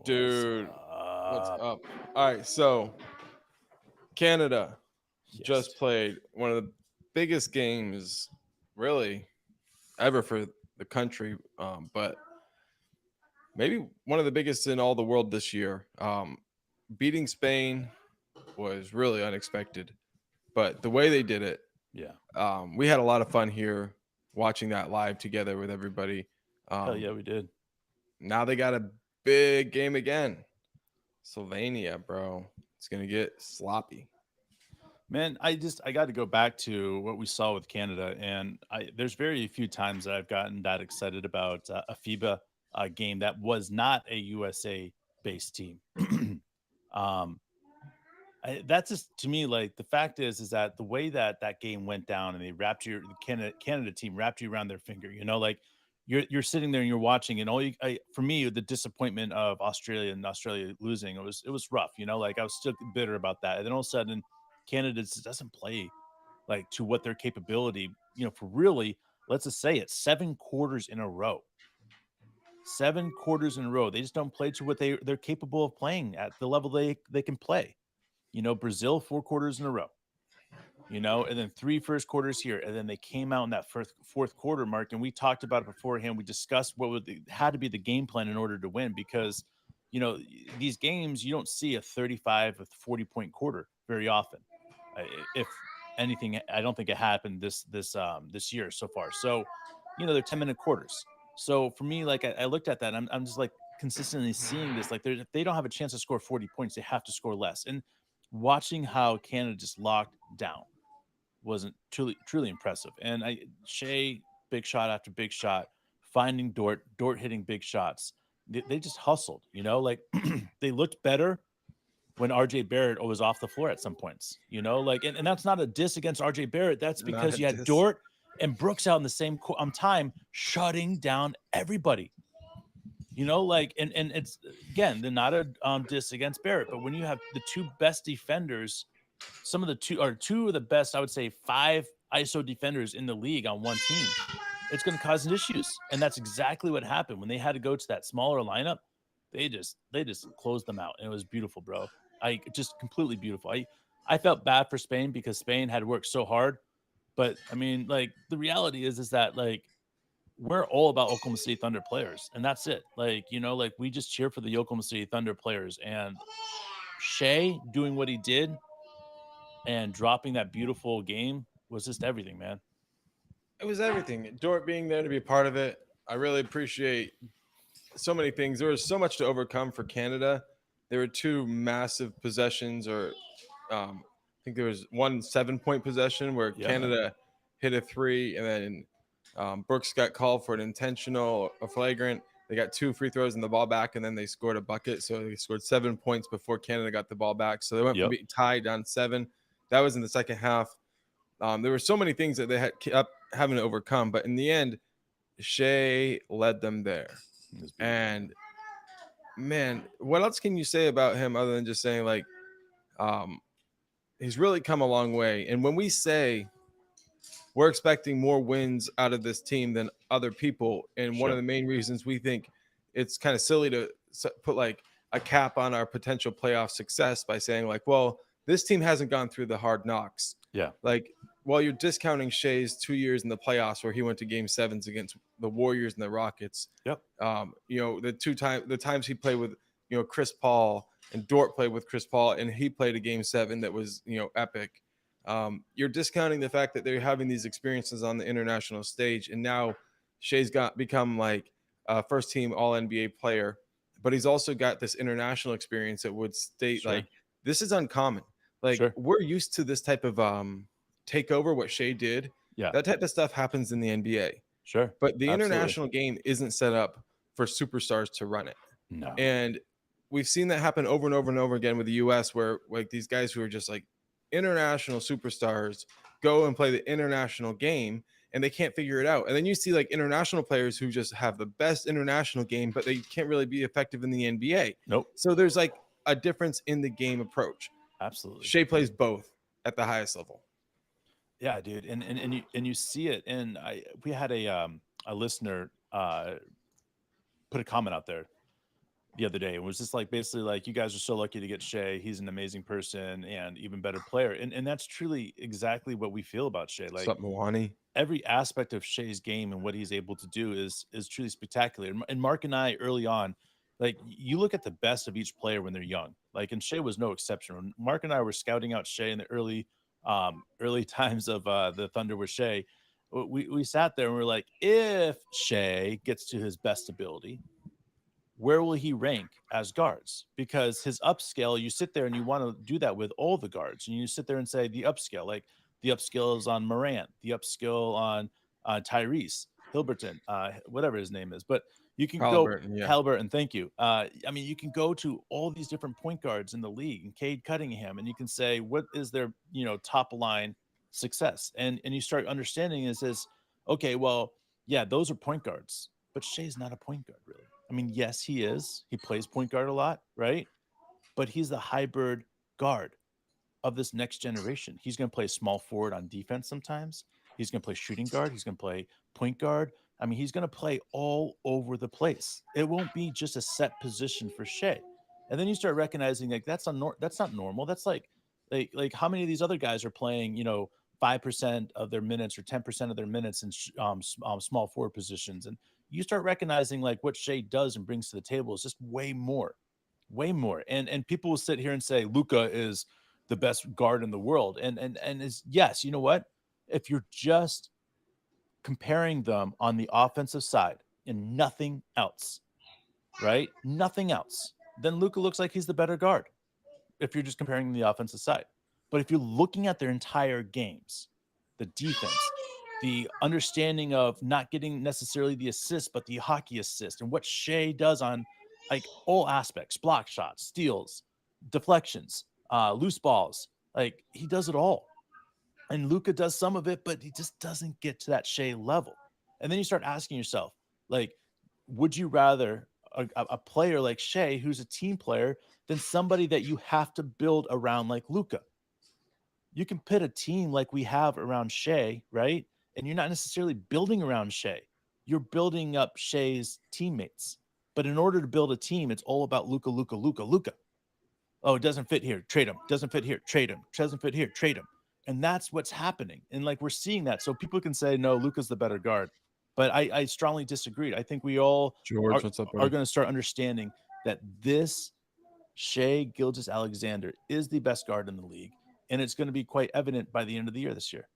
Dude, what's up? All right, so Canada Yes. just played one of the biggest games, really, ever for the country, but maybe one of the biggest in all the world this year. Beating Spain was really unexpected, but the way they did it, Yeah. we had a lot of fun here watching that live together with everybody. Hell Um, yeah, we did. Now they got a big game again. Slovenia, bro. It's gonna get sloppy. Man, I got to go back to what we saw with Canada, and there's very few times that I've gotten that excited about a FIBA game that was not a USA based team. um, that's just to me like the fact is that the way that that game went down and they wrapped the Canada team wrapped you around their finger, like you're sitting there and you're watching and for me the disappointment of Australia losing, it was rough, like I was still bitter about that, and then all of a sudden Canada just doesn't play like to what their capability, for really, let's just say it, 7 quarters in a row. 7 quarters in a row. They just don't play to what they're capable of playing at the level they can play. Brazil 4 quarters in a row, and then three first quarters here. And then they came out in that fourth quarter mark. And we talked about it beforehand. We discussed had to be the game plan in order to win because, these games, you don't see a 35 or 40 point quarter very often. If anything, I don't think it happened this year so far. So, they're 10-minute quarters. So for me, like I looked at that, and I'm just like consistently seeing this. Like if they don't have a chance to score 40 points, they have to score less. And watching how Canada just locked down wasn't truly impressive. And Shea, big shot after big shot, finding Dort hitting big shots. They just hustled, like they looked better when RJ Barrett was off the floor at some points, like, and that's not a diss against RJ Barrett. That's Not because a you had diss. Dort and Brooks out in the same time, shutting down everybody. Like, and it's again, they're not a diss against Barrett, but when you have the two best defenders, two of the best, I would say, five ISO defenders in the league on one team, it's going to cause issues, and that's exactly what happened when they had to go to that smaller lineup. They just closed them out, and it was beautiful, bro. I just completely beautiful. I felt bad for Spain because Spain had worked so hard, but I mean, like the reality is that like we're all about Oklahoma City Thunder players, and that's it. Like, like we just cheer for the Oklahoma City Thunder players, and Shea doing what he did and dropping that beautiful game was just everything, man. It was everything. Dort being there to be a part of it. I really appreciate so many things. There was so much to overcome for Canada. There were two massive possessions, or I think there was one 7 point possession where Yeah, man. Canada hit a three, and then Brooks got called for an intentional, a flagrant. They got two free throws and the ball back, and then they scored a bucket. So they scored 7 points before Canada got the ball back. So they went from Yep. being tied down seven. That was in the second half. There were so many things that they had kept having to overcome, but in the end, Shea led them there. It was beautiful. And man, what else can you say about him other than just saying like um, he's really come a long way? And when we say we're expecting more wins out of this team than other people, and one of Sure. the main reasons we think it's kind of silly to put like a cap on our potential playoff success by saying like, well, this team hasn't gone through the hard knocks. Yeah. Like, while you're discounting Shea's 2 years in the playoffs where he went to game sevens against the Warriors and the Rockets, Yep. the times he played with, Chris Paul, and Dort played with Chris Paul, and he played a game seven that was, epic. You're discounting the fact that they're having these experiences on the international stage, and now Shea's become like a first team All NBA player, but he's also got this international experience that would state Sure. like this is uncommon. Like Sure. we're used to this type of takeover, what Shea did. Yeah. That type of stuff happens in the NBA, Sure. but the Absolutely. international game isn't set up for superstars to run it. No. And we've seen that happen over and over and over again with the US, where like these guys who are just like international superstars go and play the international game and they can't figure it out. And then you see like international players who just have the best international game, but they can't really be effective in the NBA. Nope. So there's like a difference in the game approach. Absolutely. Shea plays both at the highest level. Yeah, dude. And you see it. And we had a listener put a comment out there. the other day. It was just like basically like, you guys are so lucky to get Shea. He's an amazing person and even better player. And that's truly exactly what we feel about Shea. What's Like up, Milani? every aspect of Shea's game and what he's able to do is truly spectacular. And Mark and I early on, like you look at the best of each player when they're young. Like and Shea was no exception. When Mark and I were scouting out Shea in the early times of the Thunder with Shea, we sat there and we're like, if Shea gets to his best ability, where will he rank as guards? Because his upscale, you sit there and you want to do that with all the guards, and you sit there and say the upscale, like the upscale is on Morant, the upscale on Tyrese Hilberton, whatever his name is. But you can go Halliburton, yeah. Halliburton. Thank you. I mean, you can go to all these different point guards in the league, and Cade Cunningham, and you can say what is their top line success, and you start understanding is okay, well, yeah, those are point guards, but Shea's not a point guard really. I mean, yes, he is. He plays point guard a lot, right? But he's the hybrid guard of this next generation. He's going to play small forward on defense sometimes. He's going to play shooting guard. He's going to play point guard. I mean, he's going to play all over the place. It won't be just a set position for Shea. And then you start recognizing like that's not normal. That's like how many of these other guys are playing, 5% of their minutes or 10% of their minutes in small forward positions. And you start recognizing like what Shea does and brings to the table is just way more, way more. And people will sit here and say Luka is the best guard in the world. And is yes, you know what? If you're just comparing them on the offensive side and nothing else, right? Nothing else, then Luka looks like he's the better guard if you're just comparing the offensive side. But if you're looking at their entire games, the defense, the understanding of not getting necessarily the assist, but the hockey assist, and what Shea does on like all aspects, block shots, steals, deflections, loose balls, like he does it all. And Luka does some of it, but he just doesn't get to that Shea level. And then you start asking yourself, like, would you rather a player like Shea, who's a team player, than somebody that you have to build around like Luka? You can pit a team like we have around Shea, right? And you're not necessarily building around Shea. You're building up Shea's teammates. But in order to build a team, it's all about Luka, Luka, Luka, Luka. Oh, it doesn't fit here, trade him. Doesn't fit here, trade him. Doesn't fit here, trade him. And that's what's happening. And like we're seeing that. So people can say, no, Luka's the better guard. But I strongly disagreed. I think we all George, what's up, are buddy? going to start understanding that this Shea Gilgeous-Alexander is the best guard in the league. And it's going to be quite evident by the end of the year this year.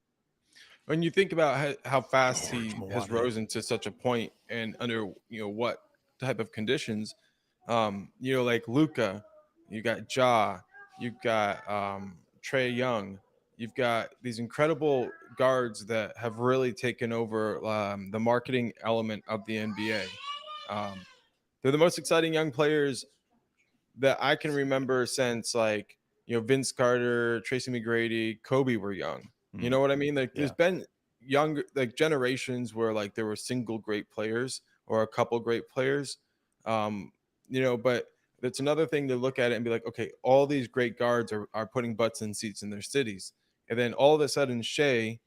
When you think about how fast he George has Milani. risen to such a point and under what type of conditions, like Luca, you got Ja, you've got Trey Young, you've got these incredible guards that have really taken over the marketing element of the NBA. They're the most exciting young players that I can remember since like Vince Carter, Tracy McGrady, Kobe were young. You know what I mean? Like there's been young like generations where like there were single great players or a couple great players. But it's another thing to look at it and be like, okay, all these great guards are putting butts in seats in their cities. And then all of a sudden Shea,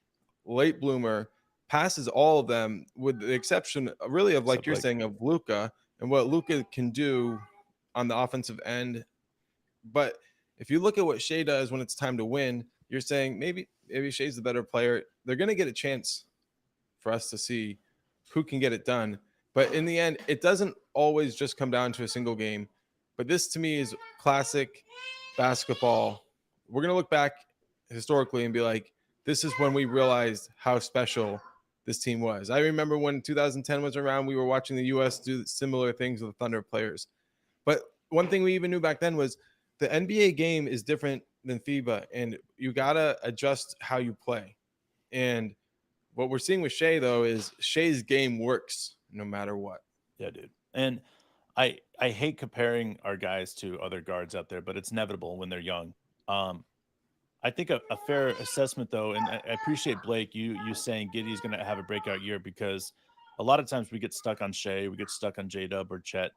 late bloomer, passes all of them with the exception really of like you're saying of Luka and what Luka can do on the offensive end. But if you look at what Shea does when it's time to win, you're saying maybe Shea's the better player. They're going to get a chance for us to see who can get it done. But in the end, it doesn't always just come down to a single game. But this to me is classic basketball. We're going to look back historically and be like, this is when we realized how special this team was. I remember when 2010 was around, we were watching the U.S. do similar things with Thunder players. But one thing we even knew back then was the NBA game is different than FIBA, and you got to adjust how you play. And what we're seeing with Shea, though, is Shea's game works no matter what. Yeah, dude. And I hate comparing our guys to other guards out there, but it's inevitable when they're young. I think a fair assessment, though, and I appreciate Blake, you saying Giddey's going to have a breakout year because a lot of times we get stuck on Shea, we get stuck on J-Dub or Chet,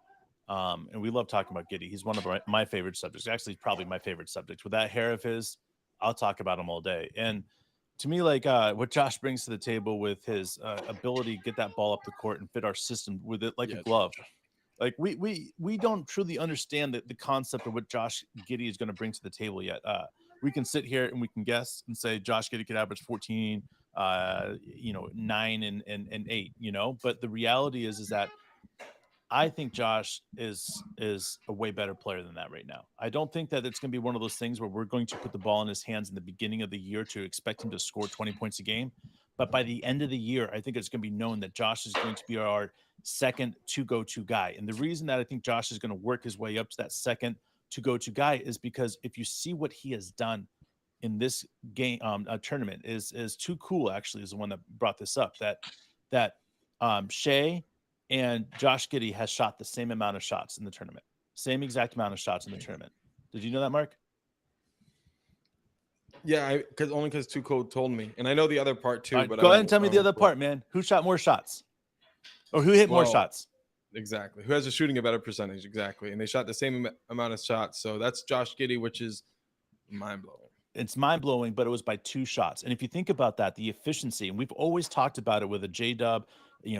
and we love talking about Giddey. He's one of my favorite subjects. Actually, probably my favorite subject. With that hair of his, I'll talk about him all day. And to me, like what Josh brings to the table with his ability to get that ball up the court and fit our system with it like a glove. Like we don't truly understand the concept of what Josh Giddey is going to bring to the table yet. We can sit here and we can guess and say Josh Giddey could average 14, 9 and 8, but the reality is that I think Josh is a way better player than that right now. I don't think that it's going to be one of those things where we're going to put the ball in his hands in the beginning of the year to expect him to score 20 points a game. But by the end of the year, I think it's going to be known that Josh is going to be our second to-go-to guy. And the reason that I think Josh is going to work his way up to that second to-go-to guy is because if you see what he has done in this game tournament is too cool, actually, is the one that brought this up, that Shea and Josh Giddey has shot the same amount of shots in the tournament. Same exact amount of shots in the tournament. Did you know that, Mark? Yeah, because Too Cold told me, and I know the other part too. Right, But go ahead and tell me the other part, man. Who shot more shots, or who hit more shots? Exactly. Who has a shooting a better percentage? Exactly, and they shot the same amount of shots. So that's Josh Giddey, which is mind blowing. It's mind blowing, but it was by 2 shots. And if you think about that, the efficiency, and we've always talked about it with a J-Dub,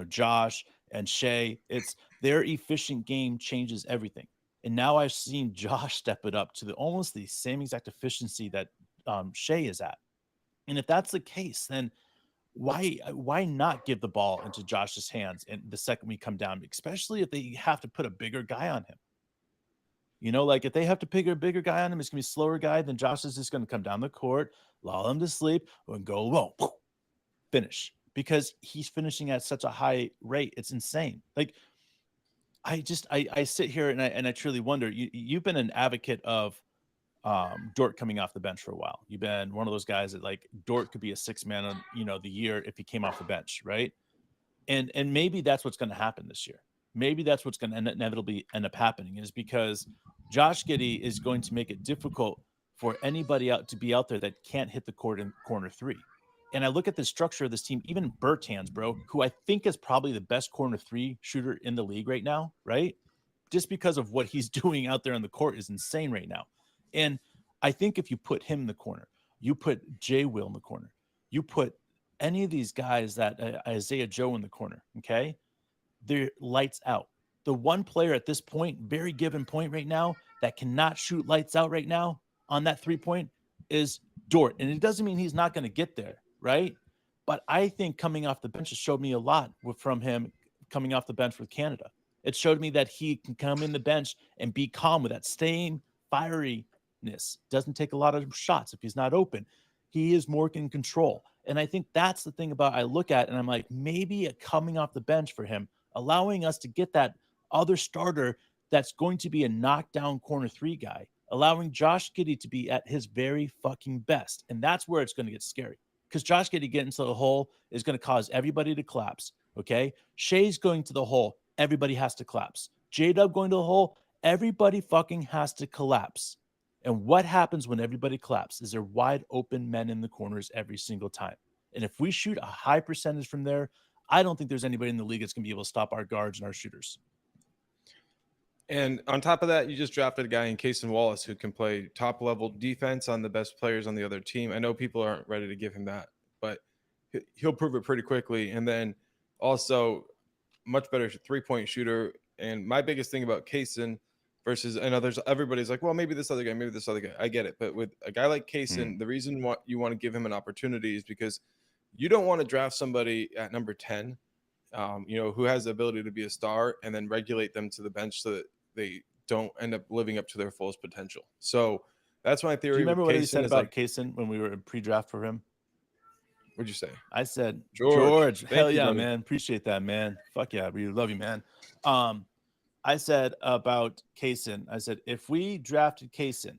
Josh and Shea, it's their efficient game changes everything. And now I've seen Josh step it up to almost the same exact efficiency that Shea is at. And if that's the case, then why not give the ball into Josh's hands and the second we come down, especially if they have to put a bigger guy on him? Like if they have to pick a bigger guy on him, it's going to be a slower guy. Then Josh is just going to come down the court, lull him to sleep, and go low, finish, because he's finishing at such a high rate. It's insane. Like I sit here and I truly wonder. You've been an advocate of Dort coming off the bench for a while. You've been one of those guys that like Dort could be a 6 man on the year if he came off the bench, right? And maybe that's what's going to happen this year. Maybe that's what's going to inevitably end up happening, is because Josh Giddey is going to make it difficult for anybody out to be out there that can't hit the court in corner 3. And I look at the structure of this team, even Bertans, bro, who I think is probably the best corner 3 shooter in the league right now, right? Just because of what he's doing out there on the court is insane right now. And I think if you put him in the corner, you put Jay Will in the corner, you put any of these guys that Isaiah Joe in the corner, okay, they're lights out. The one player at this point, very given point right now, that cannot shoot lights out right now on that 3-point is Dort. And it doesn't mean he's not going to get there, right? But I think coming off the bench has showed me a lot from him coming off the bench with Canada. It showed me that he can come in the bench and be calm with that same fieriness. Doesn't take a lot of shots if he's not open. He is more in control. And I think that's the thing about I look at and I'm like, maybe coming off the bench for him, allowing us to get that other starter that's going to be a knockdown corner 3 guy, allowing Josh Giddey to be at his very fucking best. And that's where it's going to get scary, because Josh Giddey getting to the hole is going to cause everybody to collapse. Okay. Shea's going to the hole. Everybody has to collapse. J-Dub going to the hole. Everybody fucking has to collapse. And what happens when everybody collapses is there wide open men in the corners every single time. And if we shoot a high percentage from there, I don't think there's anybody in the league that's going to be able to stop our guards and our shooters. And on top of that, you just drafted a guy in Cason Wallace who can play top-level defense on the best players on the other team. I know people aren't ready to give him that, but he'll prove it pretty quickly. And then also much better 3-point shooter. And my biggest thing about Cason versus, and others, everybody's like, well, maybe this other guy. I get it. But with a guy like Cason, the reason why you want to give him an opportunity is because you don't want to draft somebody at number 10, who has the ability to be a star and then regulate them to the bench so that they don't end up living up to their fullest potential. So that's my theory. Do you remember what he said about like, Cason when we were in pre-draft for him? What'd you say? I said, George. Hell yeah, brother. Man. Appreciate that, man. Fuck yeah. We love you, man. I said about Cason, I said, if we drafted Cason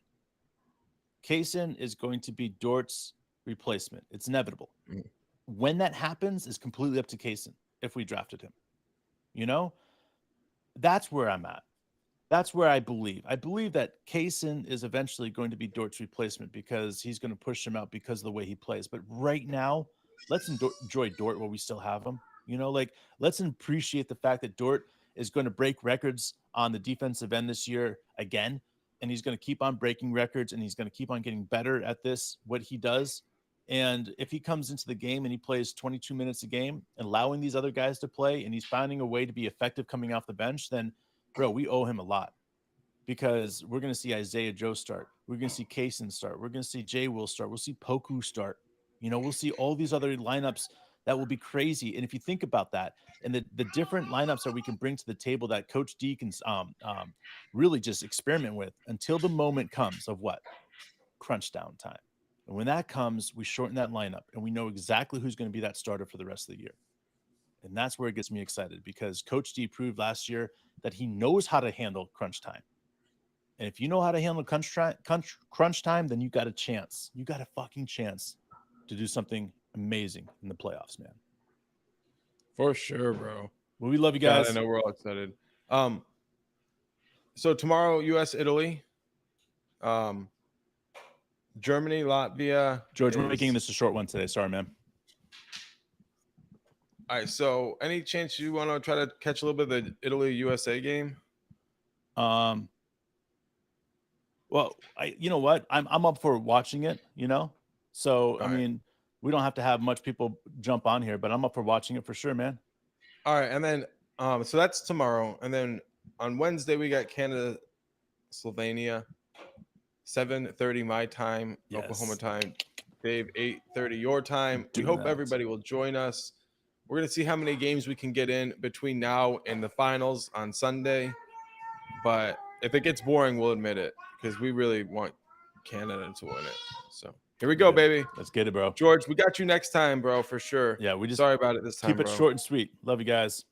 is going to be Dort's replacement. It's inevitable. When that happens is completely up to Cason if we drafted him. That's where I'm at. That's where I believe. I believe that Cason is eventually going to be Dort's replacement because he's going to push him out because of the way he plays. But right now, let's enjoy Dort while we still have him. Let's appreciate the fact that Dort is going to break records on the defensive end this year again. And he's going to keep on breaking records, and he's going to keep on getting better at what he does. And if he comes into the game and he plays 22 minutes a game, allowing these other guys to play, and he's finding a way to be effective coming off the bench, then bro, we owe him a lot because we're going to see Isaiah Joe start. We're going to see Kaysen start. We're going to see Jay Will start. We'll see Poku start. You know, we'll see all these other lineups that will be crazy. And if you think about that and the different lineups that we can bring to the table that Coach D can really just experiment with until the moment comes of what? Crunch down time. And when that comes, we shorten that lineup and we know exactly who's going to be that starter for the rest of the year. And that's where it gets me excited because Coach D proved last year that he knows how to handle crunch time. And if you know how to handle crunch time, then you got a chance. You got a fucking chance to do something amazing in the playoffs, man. For sure, bro. Well, we love you guys. God, I know we're all excited. So tomorrow, U.S. Italy, Germany, Latvia. George, we're making this a short one today. Sorry, man. All right. So, any chance you want to try to catch a little bit of the Italy USA game? Well, you know what? I'm up for watching it. You know, so I mean, we don't have to have much people jump on here, but I'm up for watching it for sure, man. All right, and then so that's tomorrow, and then on Wednesday we got Canada, Slovenia, 7:30 my time, Yes. Oklahoma time. Dave, 8:30 your time. We hope everybody will join us. We're gonna see how many games we can get in between now and the finals on Sunday. But if it gets boring, we'll admit it because we really want Canada to win it. So here we go, baby. Let's get it, bro. George, we got you next time, bro, for sure. Yeah, we just sorry about it this time. Keep it short and sweet. Love you guys.